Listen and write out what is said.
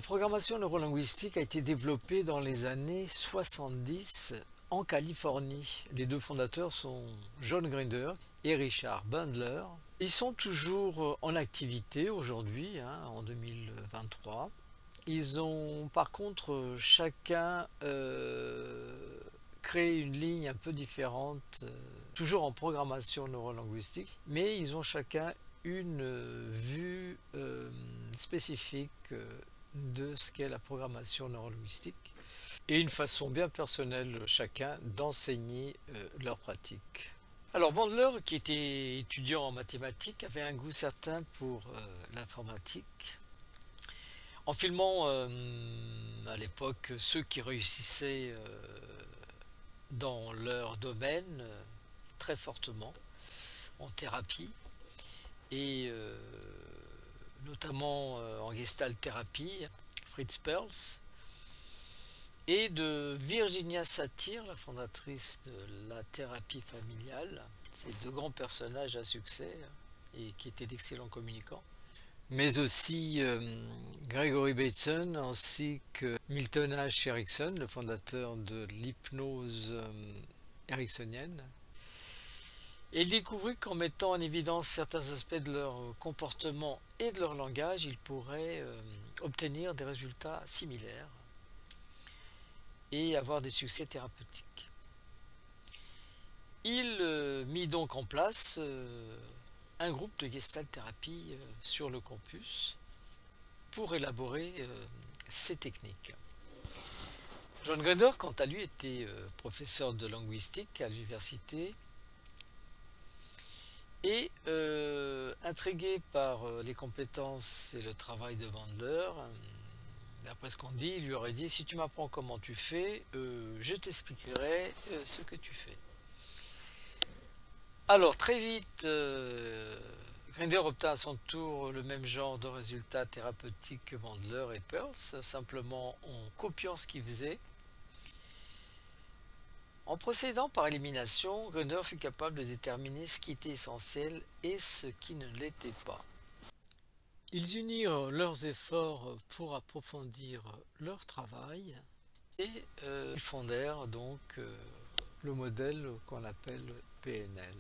programmation neurolinguistique a été développée dans les années 70 en Californie. Les deux fondateurs sont John Grinder et Richard Bandler. Ils sont toujours en activité aujourd'hui, en 2023. Ils ont par contre chacun créé une ligne un peu différente, toujours en programmation neurolinguistique, mais ils ont chacun une vue spécifique de ce qu'est la programmation neurolinguistique et une façon bien personnelle chacun d'enseigner leur pratique. Alors Bandler, qui était étudiant en mathématiques, avait un goût certain pour l'informatique. En filmant à l'époque ceux qui réussissaient dans leur domaine très fortement en thérapie et notamment en gestalt thérapie, Fritz Perls, et de Virginia Satir, la fondatrice de la thérapie familiale. Ces deux grands personnages à succès et qui étaient d'excellents communicants. Mais aussi Gregory Bateson ainsi que Milton H. Erickson, le fondateur de l'hypnose ericksonienne. Et il découvrit qu'en mettant en évidence certains aspects de leur comportement et de leur langage, il pourrait obtenir des résultats similaires et avoir des succès thérapeutiques. Il mit donc en place un groupe de gestalt thérapie sur le campus pour élaborer ces techniques. John Grinder, quant à lui, était professeur de linguistique à l'université et intrigué par les compétences et le travail de Bandler, d'après ce qu'on dit, il lui aurait dit: si tu m'apprends comment tu fais, je t'expliquerai ce que tu fais. Alors très vite, Grinder obtint à son tour le même genre de résultats thérapeutiques que Bandler et Perls, simplement en copiant ce qu'il faisait. En procédant par élimination, Grinder fut capable de déterminer ce qui était essentiel et ce qui ne l'était pas. Ils unirent leurs efforts pour approfondir leur travail et ils fondèrent donc le modèle qu'on appelle PNL.